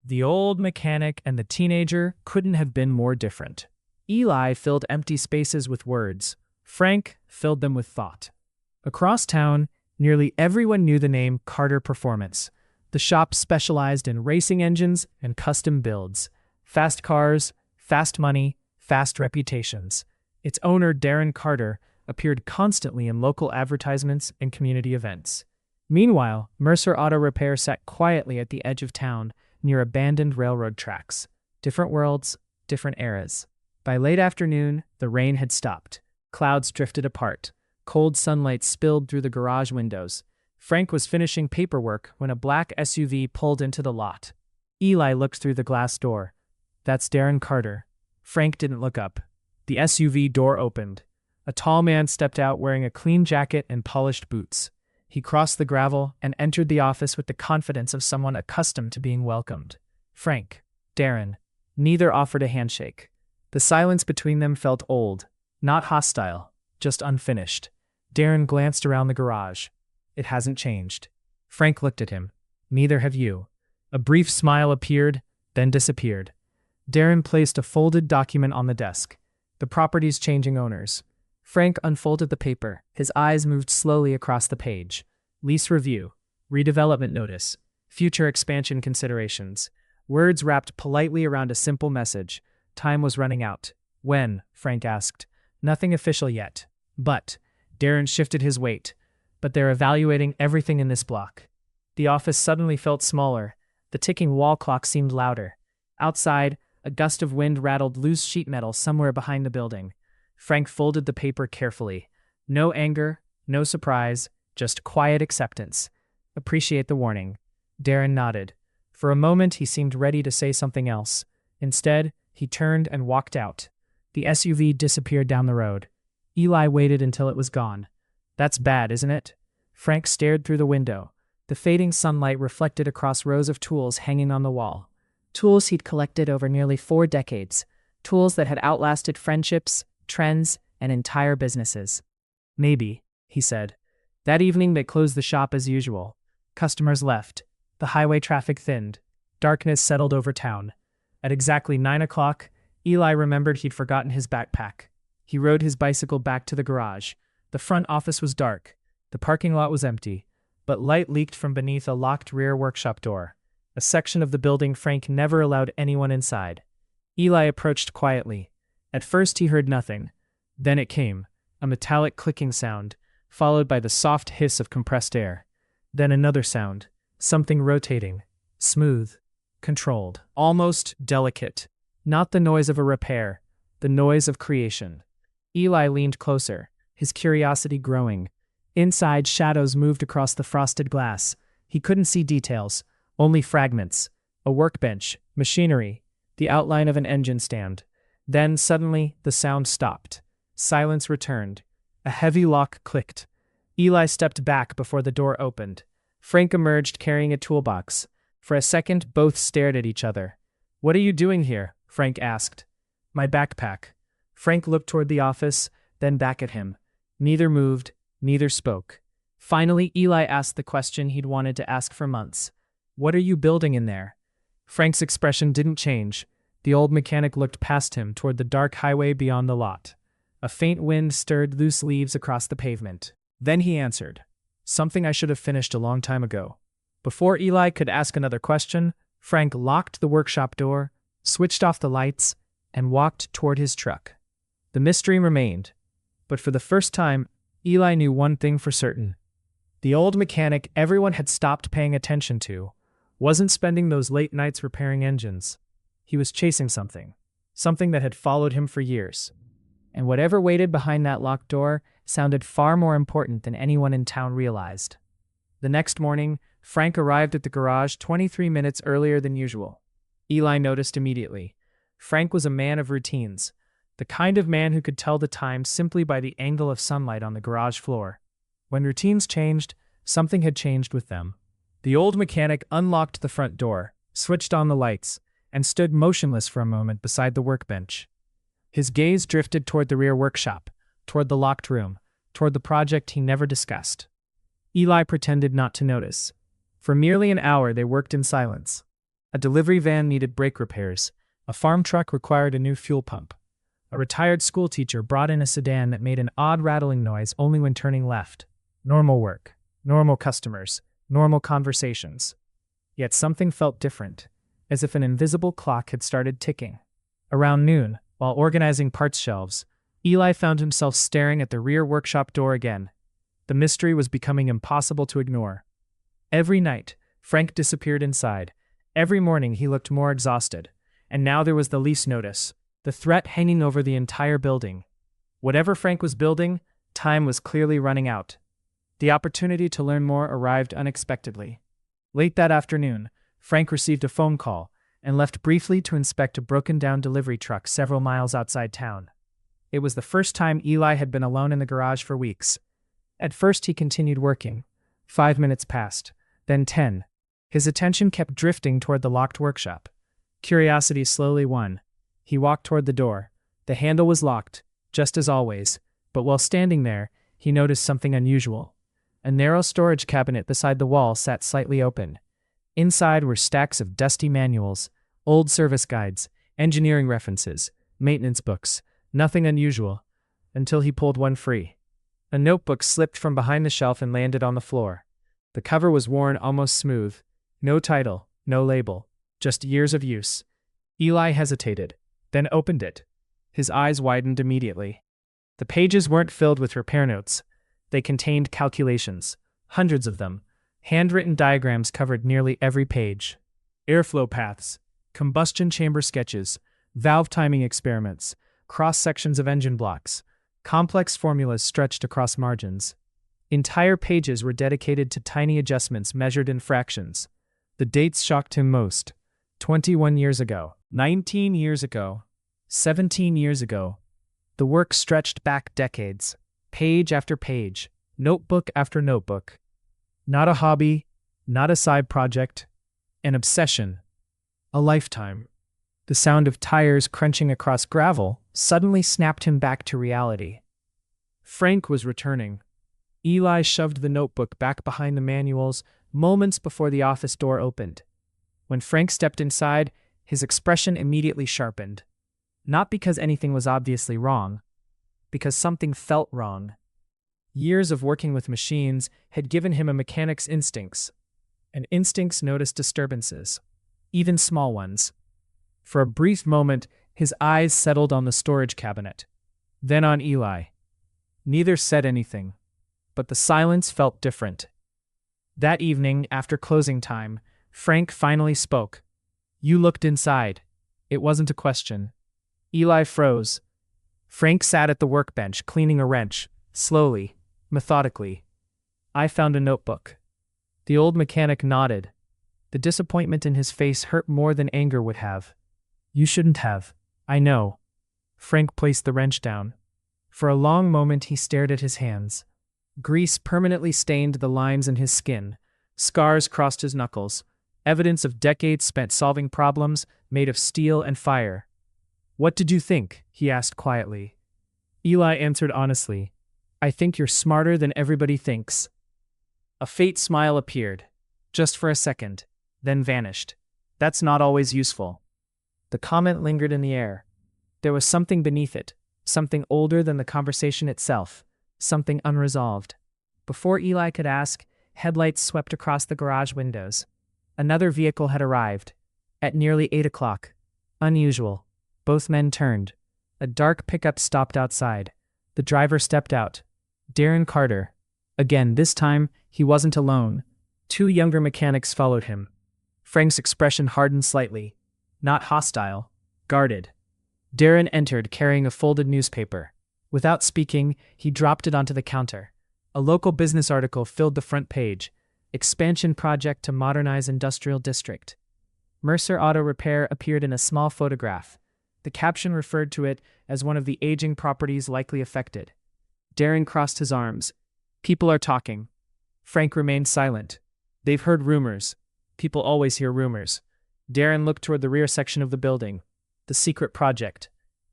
The old mechanic and the teenager couldn't have been more different. Eli filled empty spaces with words. Frank filled them with thought. Across town, nearly everyone knew the name Carter Performance. The shop specialized in racing engines and custom builds. Fast cars, fast money, fast reputations. Its owner, Darren Carter, appeared constantly in local advertisements and community events. Meanwhile, Mercer Auto Repair sat quietly at the edge of town, near abandoned railroad tracks. Different worlds, different eras. By late afternoon, the rain had stopped. Clouds drifted apart. Cold sunlight spilled through the garage windows. Frank was finishing paperwork when a black SUV pulled into the lot. Eli looked through the glass door. "That's Darren Carter." Frank didn't look up. The SUV door opened. A tall man stepped out wearing a clean jacket and polished boots. He crossed the gravel and entered the office with the confidence of someone accustomed to being welcomed. Frank, Darren, neither offered a handshake. The silence between them felt old, not hostile, just unfinished. Darren glanced around the garage. "It hasn't changed." Frank looked at him. "Neither have you." A brief smile appeared, then disappeared. Darren placed a folded document on the desk. "The property's changing owners." Frank unfolded the paper. His eyes moved slowly across the page. Lease review, redevelopment notice, future expansion considerations. Words wrapped politely around a simple message. Time was running out. "When?" Frank asked. "Nothing official yet." "But," Darren shifted his weight, "but they're evaluating everything in this block." The office suddenly felt smaller. The ticking wall clock seemed louder. Outside, a gust of wind rattled loose sheet metal somewhere behind the building. Frank folded the paper carefully. No anger, no surprise, just quiet acceptance. "Appreciate the warning." Darren nodded. For a moment, he seemed ready to say something else. Instead, he turned and walked out. The SUV disappeared down the road. Eli waited until it was gone. "That's bad, isn't it?" Frank stared through the window. The fading sunlight reflected across rows of tools hanging on the wall. Tools he'd collected over nearly 4 decades. Tools that had outlasted friendships, trends, and entire businesses. "Maybe," he said. That evening they closed the shop as usual. Customers left. The highway traffic thinned. Darkness settled over town. At exactly 9 o'clock, Eli remembered he'd forgotten his backpack. He rode his bicycle back to the garage. The front office was dark. The parking lot was empty, but light leaked from beneath a locked rear workshop door, a section of the building Frank never allowed anyone inside. Eli approached quietly. At first he heard nothing. Then it came, a metallic clicking sound, followed by the soft hiss of compressed air. Then another sound, something rotating, smooth, controlled, almost delicate. Not the noise of a repair, the noise of creation. Eli leaned closer, his curiosity growing. Inside, shadows moved across the frosted glass. He couldn't see details, only fragments. A workbench, machinery, the outline of an engine stand. Then, suddenly, the sound stopped. Silence returned. A heavy lock clicked. Eli stepped back before the door opened. Frank emerged carrying a toolbox. For a second, both stared at each other. "What are you doing here?" Frank asked. "My backpack." Frank looked toward the office, then back at him. Neither moved, neither spoke. Finally, Eli asked the question he'd wanted to ask for months. "What are you building in there?" Frank's expression didn't change. The old mechanic looked past him toward the dark highway beyond the lot. A faint wind stirred loose leaves across the pavement. Then he answered, "Something I should have finished a long time ago." Before Eli could ask another question, Frank locked the workshop door, switched off the lights, and walked toward his truck. The mystery remained, but for the first time, Eli knew one thing for certain. The old mechanic everyone had stopped paying attention to wasn't spending those late nights repairing engines. He was chasing something that had followed him for years. And whatever waited behind that locked door sounded far more important than anyone in town realized. The next morning, Frank arrived at the garage 23 minutes earlier than usual. Eli noticed immediately. Frank was a man of routines, the kind of man who could tell the time simply by the angle of sunlight on the garage floor. When routines changed, something had changed with them. The old mechanic unlocked the front door, switched on the lights, and stood motionless for a moment beside the workbench. His gaze drifted toward the rear workshop, toward the locked room, toward the project he never discussed. Eli pretended not to notice. For nearly an hour they worked in silence. A delivery van needed brake repairs. A farm truck required a new fuel pump. A retired schoolteacher brought in a sedan that made an odd rattling noise only when turning left. Normal work, normal customers, normal conversations. Yet something felt different, as if an invisible clock had started ticking. Around noon, while organizing parts shelves, Eli found himself staring at the rear workshop door again. The mystery was becoming impossible to ignore. Every night, Frank disappeared inside. Every morning he looked more exhausted. And now there was the least notice, the threat hanging over the entire building. Whatever Frank was building, time was clearly running out. The opportunity to learn more arrived unexpectedly. Late that afternoon, Frank received a phone call and left briefly to inspect a broken-down delivery truck several miles outside town. It was the first time Eli had been alone in the garage for weeks. At first he continued working. 5 minutes passed, then 10. His attention kept drifting toward the locked workshop. Curiosity slowly won. He walked toward the door. The handle was locked, just as always, but while standing there, he noticed something unusual. A narrow storage cabinet beside the wall sat slightly open. Inside were stacks of dusty manuals, old service guides, engineering references, maintenance books, nothing unusual, until he pulled one free. A notebook slipped from behind the shelf and landed on the floor. The cover was worn almost smooth. No title, no label, just years of use. Eli hesitated, then opened it. His eyes widened immediately. The pages weren't filled with repair notes. They contained calculations, hundreds of them. Handwritten diagrams covered nearly every page. Airflow paths, combustion chamber sketches, valve timing experiments, cross-sections of engine blocks. Complex formulas stretched across margins. Entire pages were dedicated to tiny adjustments measured in fractions. The dates shocked him most. 21 years ago, 19 years ago, 17 years ago. The work stretched back decades, page after page, notebook after notebook. Not a hobby, not a side project, an obsession, a lifetime. The sound of tires crunching across gravel suddenly snapped him back to reality. Frank was returning. Eli shoved the notebook back behind the manuals moments before the office door opened. When Frank stepped inside, his expression immediately sharpened. Not because anything was obviously wrong, because something felt wrong. Years of working with machines had given him a mechanic's instincts, and instincts noticed disturbances, even small ones. For a brief moment, his eyes settled on the storage cabinet, then on Eli. Neither said anything, but the silence felt different. That evening, after closing time, Frank finally spoke. "You looked inside." It wasn't a question. Eli froze. Frank sat at the workbench, cleaning a wrench, slowly, methodically. "I found a notebook." The old mechanic nodded. The disappointment in his face hurt more than anger would have. "You shouldn't have." "I know." Frank placed the wrench down. For a long moment he stared at his hands. Grease permanently stained the lines in his skin. Scars crossed his knuckles. Evidence of decades spent solving problems made of steel and fire. "What did you think?" he asked quietly. Eli answered honestly. "I think you're smarter than everybody thinks." A faint smile appeared, just for a second, then vanished. That's not always useful. The comment lingered in the air. There was something beneath it, something older than the conversation itself, something unresolved. Before Eli could ask, headlights swept across the garage windows. Another vehicle had arrived. At nearly 8 o'clock. Unusual. Both men turned. A dark pickup stopped outside. The driver stepped out. Darren Carter. Again, this time, he wasn't alone. 2 younger mechanics followed him. Frank's expression hardened slightly. Not hostile. Guarded. Darren entered carrying a folded newspaper. Without speaking, he dropped it onto the counter. A local business article filled the front page. Expansion project to modernize industrial district. Mercer Auto Repair appeared in a small photograph. The caption referred to it as one of the aging properties likely affected. Darren crossed his arms. "People are talking." Frank remained silent. "They've heard rumors." People always hear rumors. Darren looked toward the rear section of the building. The secret project.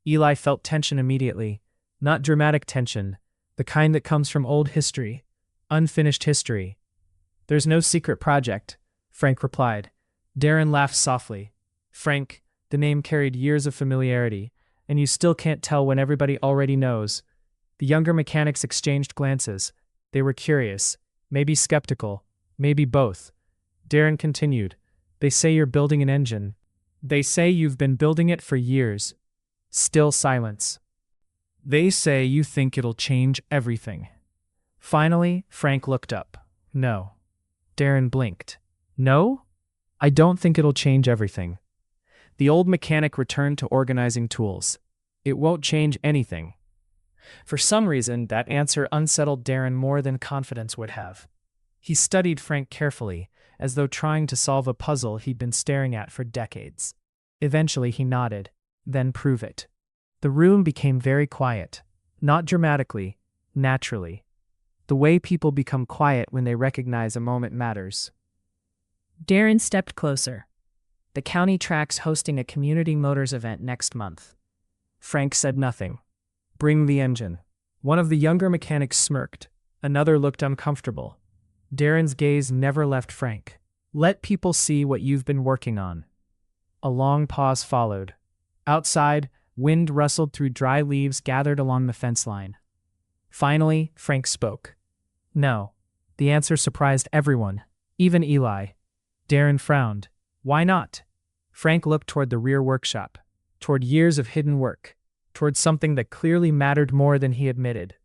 Eli felt tension immediately. Not dramatic tension, the kind that comes from old history. Unfinished history. "There's no secret project," Frank replied. Darren laughed softly. Frank, the name carried years of familiarity, and you still can't tell when everybody already knows. The younger mechanics exchanged glances. They were curious, maybe skeptical, maybe both. Darren continued. They say you're building an engine. They say you've been building it for years. Still silence. They say you think it'll change everything. Finally, Frank looked up. No. Darren blinked. No? I don't think it'll change everything. The old mechanic returned to organizing tools. It won't change anything. For some reason, that answer unsettled Darren more than confidence would have. He studied Frank carefully, as though trying to solve a puzzle he'd been staring at for decades. Eventually he nodded. Then prove it. The room became very quiet. Not dramatically, naturally. The way people become quiet when they recognize a moment matters. Darren stepped closer. The county track's hosting a community motors event next month. Frank said nothing. Bring the engine. One of the younger mechanics smirked. Another looked uncomfortable. Darren's gaze never left Frank. Let people see what you've been working on. A long pause followed. Outside, wind rustled through dry leaves gathered along the fence line. Finally, Frank spoke. No. The answer surprised everyone, even Eli. Darren frowned. Why not? Frank looked toward the rear workshop, toward years of hidden work, toward something that clearly mattered more than he admitted.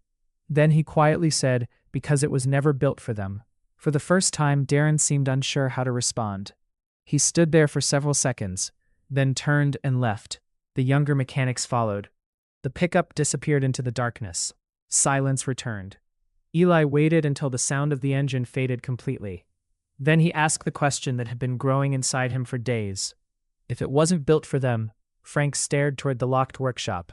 Then he quietly said, because it was never built for them. For the first time, Darren seemed unsure how to respond. He stood there for several seconds, then turned and left. The younger mechanics followed. The pickup disappeared into the darkness. Silence returned. Eli waited until the sound of the engine faded completely. Then he asked the question that had been growing inside him for days. If it wasn't built for them, Frank stared toward the locked workshop.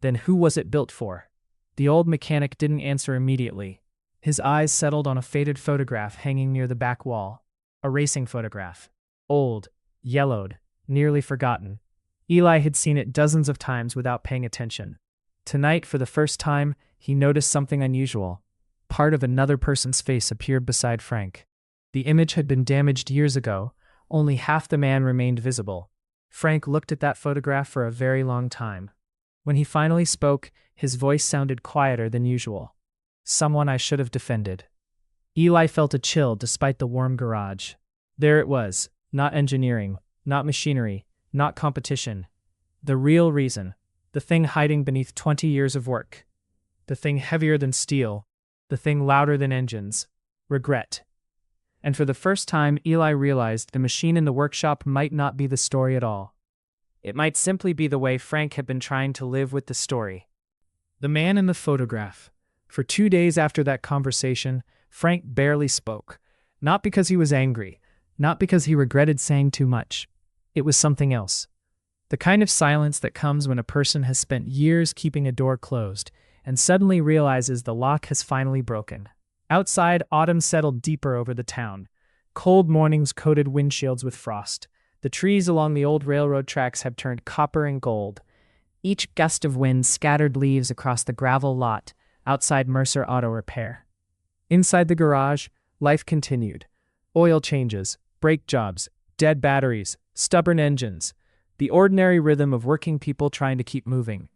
Then who was it built for? The old mechanic didn't answer immediately. His eyes settled on a faded photograph hanging near the back wall. A racing photograph. Old, yellowed, nearly forgotten. Eli had seen it dozens of times without paying attention. Tonight, for the first time, he noticed something unusual. Part of another person's face appeared beside Frank. The image had been damaged years ago. Only half the man remained visible. Frank looked at that photograph for a very long time. When he finally spoke, his voice sounded quieter than usual. Someone I should have defended. Eli felt a chill despite the warm garage. There it was, not engineering, not machinery, not competition. The real reason, the thing hiding beneath 20 years of work. The thing heavier than steel, the thing louder than engines. Regret. And for the first time, Eli realized the machine in the workshop might not be the story at all. It might simply be the way Frank had been trying to live with the story. The man in the photograph. For 2 days after that conversation, Frank barely spoke. Not because he was angry, not because he regretted saying too much. It was something else. The kind of silence that comes when a person has spent years keeping a door closed and suddenly realizes the lock has finally broken. Outside, autumn settled deeper over the town. Cold mornings coated windshields with frost. The trees along the old railroad tracks have turned copper and gold. Each gust of wind scattered leaves across the gravel lot outside Mercer Auto Repair. Inside the garage, life continued. Oil changes, brake jobs, dead batteries, stubborn engines. The ordinary rhythm of working people trying to keep moving.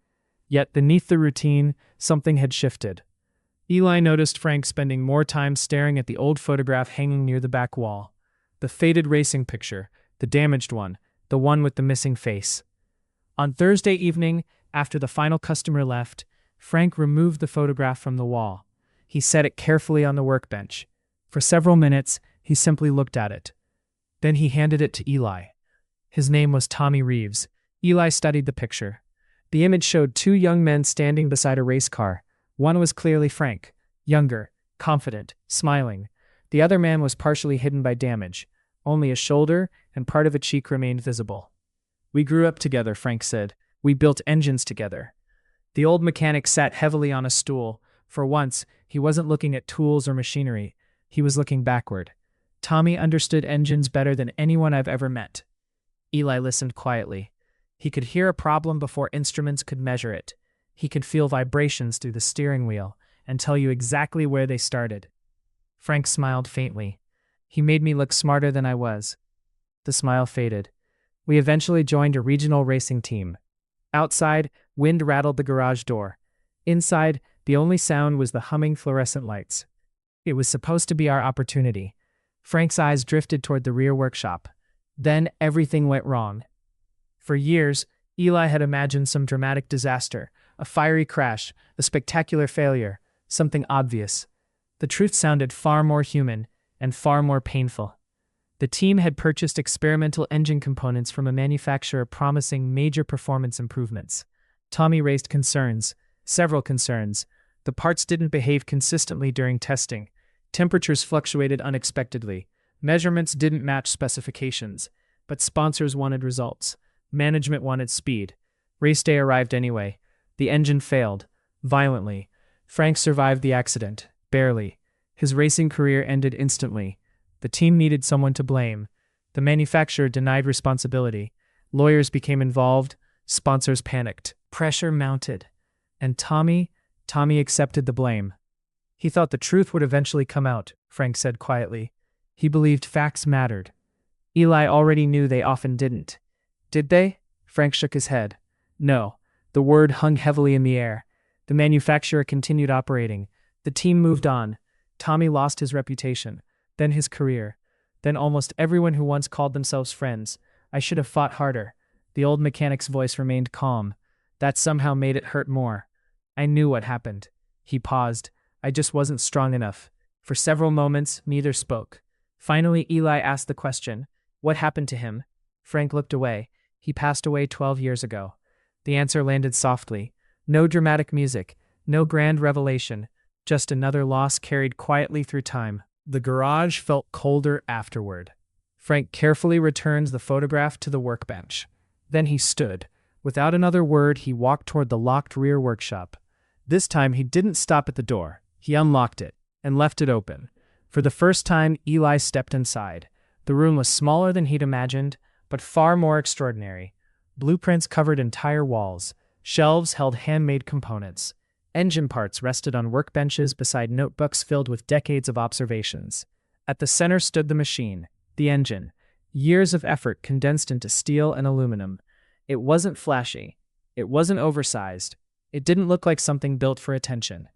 Yet beneath the routine, something had shifted. Eli noticed Frank spending more time staring at the old photograph hanging near the back wall. The faded racing picture, the damaged one, the one with the missing face. On Thursday evening, after the final customer left, Frank removed the photograph from the wall. He set it carefully on the workbench. For several minutes, he simply looked at it. Then he handed it to Eli. His name was Tommy Reeves. Eli studied the picture. The image showed 2 young men standing beside a race car. One was clearly Frank, younger, confident, smiling. The other man was partially hidden by damage. Only a shoulder and part of a cheek remained visible. We grew up together, Frank said. We built engines together. The old mechanic sat heavily on a stool. For once, he wasn't looking at tools or machinery. He was looking backward. Tommy understood engines better than anyone I've ever met. Eli listened quietly. He could hear a problem before instruments could measure it. He could feel vibrations through the steering wheel and tell you exactly where they started. Frank smiled faintly. He made me look smarter than I was. The smile faded. We eventually joined a regional racing team. Outside, wind rattled the garage door. Inside, the only sound was the humming fluorescent lights. It was supposed to be our opportunity. Frank's eyes drifted toward the rear workshop. Then everything went wrong. For years, Eli had imagined some dramatic disaster, a fiery crash, a spectacular failure, something obvious. The truth sounded far more human and far more painful. The team had purchased experimental engine components from a manufacturer promising major performance improvements. Tommy raised concerns, several concerns. The parts didn't behave consistently during testing. Temperatures fluctuated unexpectedly. Measurements didn't match specifications. But sponsors wanted results. Management wanted speed. Race day arrived anyway. The engine failed. Violently. Frank survived the accident. Barely. His racing career ended instantly. The team needed someone to blame. The manufacturer denied responsibility. Lawyers became involved. Sponsors panicked. Pressure mounted. And Tommy accepted the blame. He thought the truth would eventually come out, Frank said quietly. He believed facts mattered. Eli already knew they often didn't. Did they? Frank shook his head. No. The word hung heavily in the air. The manufacturer continued operating. The team moved on. Tommy lost his reputation, then his career, then almost everyone who once called themselves friends. I should have fought harder. The old mechanic's voice remained calm. That somehow made it hurt more. I knew what happened. He paused. I just wasn't strong enough. For several moments, neither spoke. Finally, Eli asked the question, what happened to him? Frank looked away. He passed away 12 years ago. The answer landed softly. No dramatic music, no grand revelation, just another loss carried quietly through time. The garage felt colder afterward. Frank carefully returned the photograph to the workbench. Then he stood. Without another word, he walked toward the locked rear workshop. This time, he didn't stop at the door. He unlocked it and left it open. For the first time, Eli stepped inside. The room was smaller than he'd imagined, but far more extraordinary. Blueprints covered entire walls. Shelves held handmade components. Engine parts rested on workbenches beside notebooks filled with decades of observations. At the center stood the machine, the engine. Years of effort condensed into steel and aluminum. It wasn't flashy. It wasn't oversized. It didn't look like something built for attention.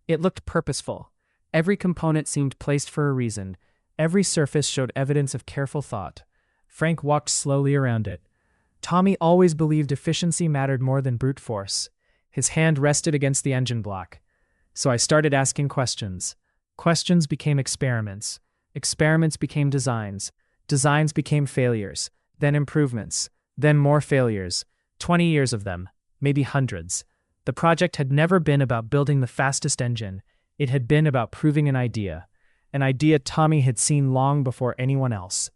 It looked purposeful. Every component seemed placed for a reason. Every surface showed evidence of careful thought. Frank walked slowly around it. Tommy always believed efficiency mattered more than brute force. His hand rested against the engine block. So I started asking questions. Questions became experiments. Experiments became designs. Designs became failures. Then improvements. Then more failures. 20 years of them. Maybe hundreds. The project had never been about building the fastest engine. It had been about proving an idea. An idea Tommy had seen long before anyone else.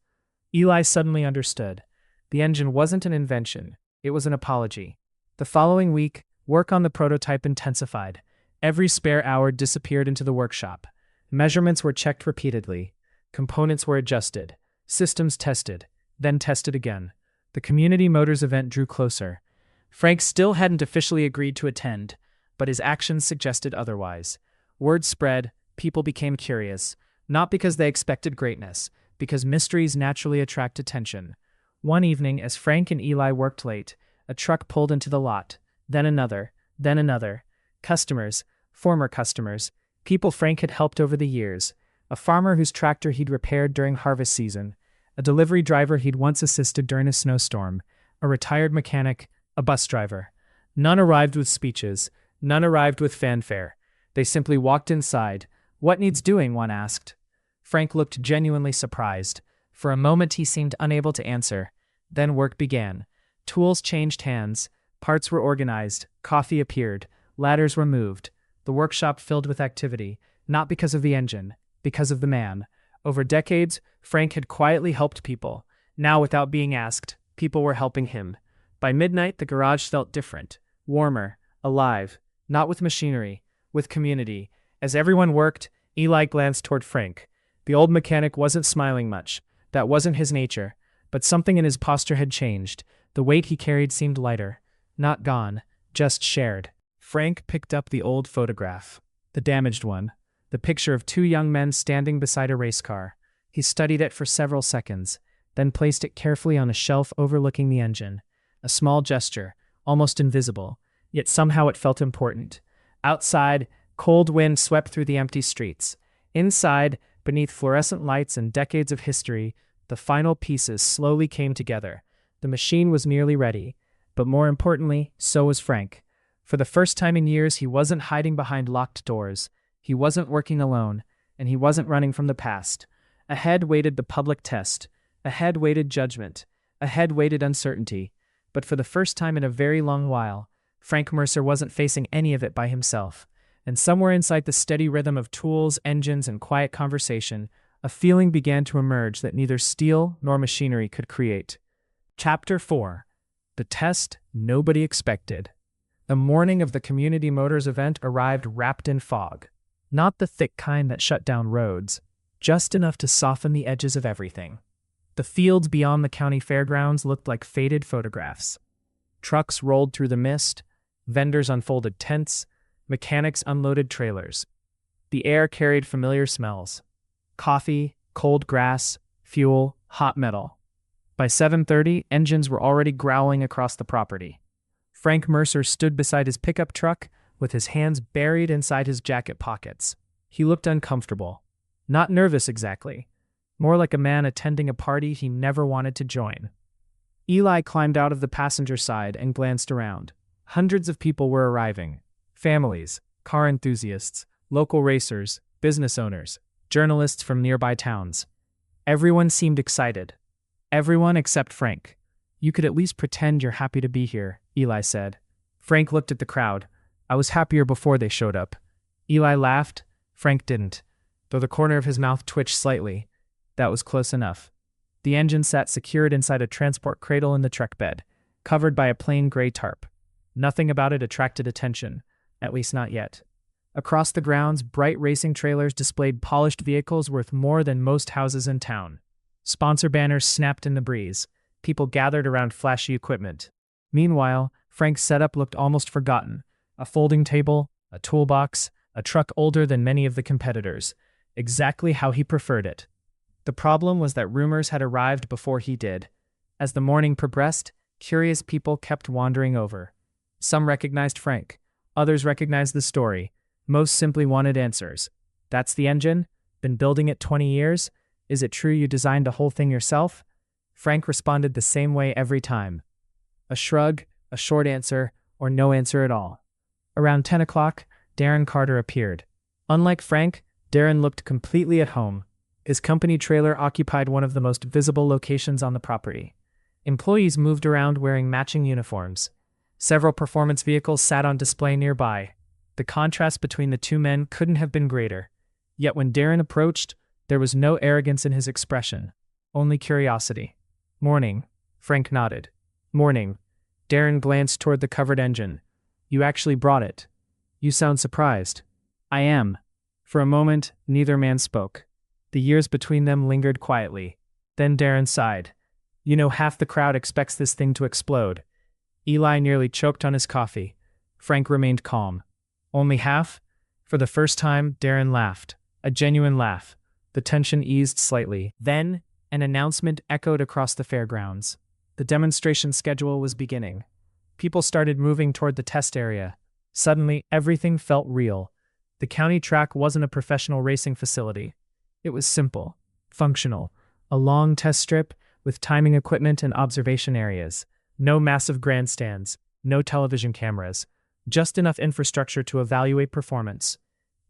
Eli suddenly understood. The engine wasn't an invention. It was an apology. The following week, work on the prototype intensified. Every spare hour disappeared into the workshop. Measurements were checked repeatedly. Components were adjusted. Systems tested. Then tested again. The Community Motors event drew closer. Frank still hadn't officially agreed to attend, but his actions suggested otherwise. Word spread. People became curious. Not because they expected greatness, because mysteries naturally attract attention. One evening, as Frank and Eli worked late, a truck pulled into the lot. Then another. Then another. Customers. Former customers. People Frank had helped over the years. A farmer whose tractor he'd repaired during harvest season. A delivery driver he'd once assisted during a snowstorm. A retired mechanic. A bus driver. None arrived with speeches. None arrived with fanfare. They simply walked inside. What needs doing, one asked. Frank looked genuinely surprised. For a moment he seemed unable to answer. Then work began. Tools changed hands. Parts were organized. Coffee appeared. Ladders were moved. The workshop filled with activity, not because of the engine, because of the man. Over decades, Frank had quietly helped people. Now, without being asked, people were helping him. By midnight, the garage felt different, warmer, alive, not with machinery, with community. As everyone worked, Eli glanced toward Frank. The old mechanic wasn't smiling much. That wasn't his nature. But something in his posture had changed. The weight he carried seemed lighter. Not gone, just shared. Frank picked up the old photograph. The damaged one. The picture of two young men standing beside a race car. He studied it for several seconds. then placed it carefully on a shelf overlooking the engine. A small gesture, almost invisible, yet somehow it felt important. Outside, cold wind swept through the empty streets. Inside, beneath fluorescent lights and decades of history, the final pieces slowly came together. The machine was nearly ready, but more importantly, so was Frank. For the first time in years, he wasn't hiding behind locked doors. He wasn't working alone, and he wasn't running from the past. Ahead waited the public test. Ahead waited judgment. Ahead waited uncertainty. But for the first time in a very long while, Frank Mercer wasn't facing any of it by himself. And somewhere inside the steady rhythm of tools, engines, and quiet conversation, a feeling began to emerge that neither steel nor machinery could create. Chapter 4. The Test Nobody Expected. The morning of the Community Motors event arrived wrapped in fog. Not the thick kind that shut down roads, just enough to soften the edges of everything. The fields beyond the county fairgrounds looked like faded photographs. Trucks rolled through the mist, vendors unfolded tents, mechanics unloaded trailers. The air carried familiar smells: coffee, cold grass, fuel, hot metal. By 7:30, engines were already growling across the property. Frank Mercer stood beside his pickup truck with his hands buried inside his jacket pockets. He looked uncomfortable. Not nervous exactly. More like a man attending a party he never wanted to join. Eli climbed out of the passenger side and glanced around. Hundreds of people were arriving. Families, car enthusiasts, local racers, business owners, journalists from nearby towns. Everyone seemed excited. Everyone except Frank. "You could at least pretend you're happy to be here," Eli said. Frank looked at the crowd. "I was happier before they showed up." Eli laughed. Frank didn't, though the corner of his mouth twitched slightly. That was close enough. The engine sat secured inside a transport cradle in the truck bed, covered by a plain gray tarp. Nothing about it attracted attention, at least not yet. Across the grounds, bright racing trailers displayed polished vehicles worth more than most houses in town. Sponsor banners snapped in the breeze. People gathered around flashy equipment. Meanwhile, Frank's setup looked almost forgotten. A folding table, a toolbox, a truck older than many of the competitors. Exactly how he preferred it. The problem was that rumors had arrived before he did. As the morning progressed, curious people kept wandering over. Some recognized Frank. Others recognized the story. Most simply wanted answers. "That's the engine? Been building it 20 years? Is it true you designed the whole thing yourself?" Frank responded the same way every time. A shrug, a short answer, or no answer at all. Around 10 o'clock, Darren Carter appeared. Unlike Frank, Darren looked completely at home. His company trailer occupied one of the most visible locations on the property. Employees moved around wearing matching uniforms. Several performance vehicles sat on display nearby. The contrast between the two men couldn't have been greater. Yet when Darren approached, there was no arrogance in his expression, only curiosity. "Morning," Frank nodded. "Morning." Darren glanced toward the covered engine. "You actually brought it. You sound surprised." "I am." For a moment, neither man spoke. The years between them lingered quietly. Then Darren sighed. "You know, half the crowd expects this thing to explode." Eli nearly choked on his coffee. Frank remained calm. "Only half?" For the first time, Darren laughed. A genuine laugh. The tension eased slightly. Then, an announcement echoed across the fairgrounds. The demonstration schedule was beginning. People started moving toward the test area. Suddenly, everything felt real. The county track wasn't a professional racing facility. It was simple, functional, a long test strip with timing equipment and observation areas. No massive grandstands, no television cameras, just enough infrastructure to evaluate performance,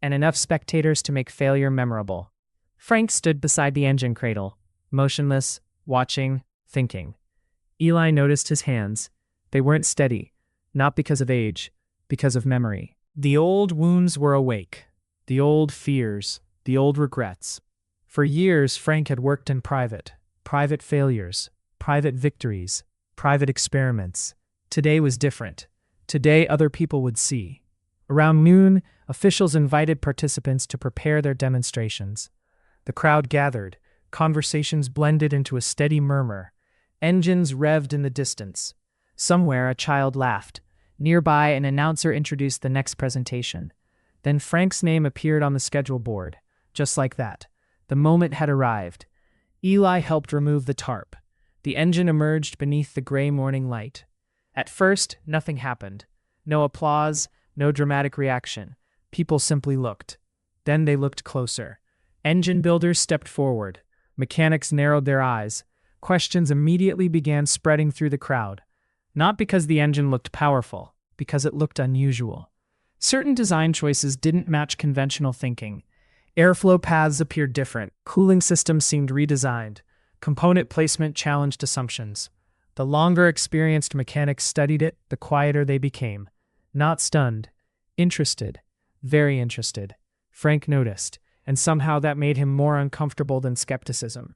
and enough spectators to make failure memorable. Frank stood beside the engine cradle, motionless, watching, thinking. Eli noticed his hands. They weren't steady, not because of age, because of memory. The old wounds were awake, the old fears, the old regrets. For years, Frank had worked in private failures, private victories, private experiments. Today was different. Today, other people would see. Around noon, officials invited participants to prepare their demonstrations. The crowd gathered. Conversations blended into a steady murmur. Engines revved in the distance. Somewhere, a child laughed. Nearby, an announcer introduced the next presentation. Then Frank's name appeared on the schedule board. Just like that. The moment had arrived. Eli helped remove the tarp. The engine emerged beneath the gray morning light. At first, nothing happened. No applause, no dramatic reaction. People simply looked. Then they looked closer. Engine builders stepped forward. Mechanics narrowed their eyes. Questions immediately began spreading through the crowd. Not because the engine looked powerful, because it looked unusual. Certain design choices didn't match conventional thinking. Airflow paths appeared different. Cooling systems seemed redesigned. Component placement challenged assumptions. The longer experienced mechanics studied it, the quieter they became. Not stunned. Interested. Very interested. Frank noticed, and somehow that made him more uncomfortable than skepticism.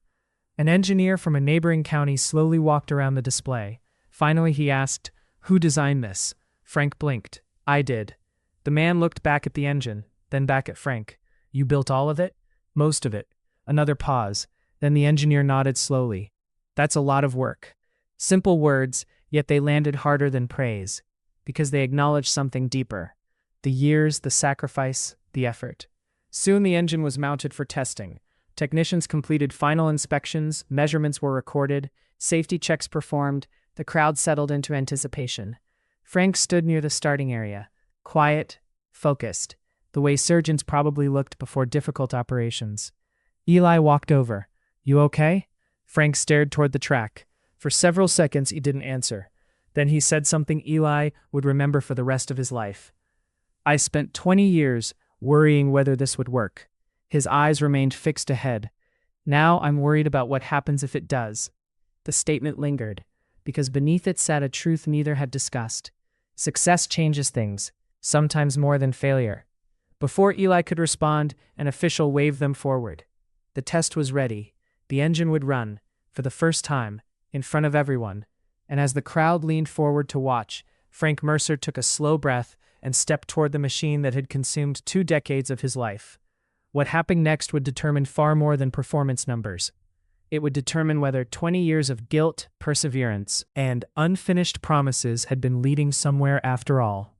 An engineer from a neighboring county slowly walked around the display. Finally, he asked, "Who designed this?" Frank blinked. "I did." The man looked back at the engine, then back at Frank. "You built all of it?" "Most of it." Another pause. Then the engineer nodded slowly. "That's a lot of work." Simple words, yet they landed harder than praise, because they acknowledged something deeper. The years, the sacrifice, the effort. Soon the engine was mounted for testing. Technicians completed final inspections, measurements were recorded, safety checks performed, the crowd settled into anticipation. Frank stood near the starting area, quiet, focused, the way surgeons probably looked before difficult operations. Eli walked over. "You okay?" Frank stared toward the track. For several seconds he didn't answer. Then he said something Eli would remember for the rest of his life. "I spent 20 years worrying whether this would work." His eyes remained fixed ahead. "Now I'm worried about what happens if it does." The statement lingered, because beneath it sat a truth neither had discussed. Success changes things, sometimes more than failure. Before Eli could respond, an official waved them forward. The test was ready. The engine would run, for the first time, in front of everyone. And as the crowd leaned forward to watch, Frank Mercer took a slow breath and stepped toward the machine that had consumed 2 decades of his life. What happened next would determine far more than performance numbers. It would determine whether 20 years of guilt, perseverance, and unfinished promises had been leading somewhere after all.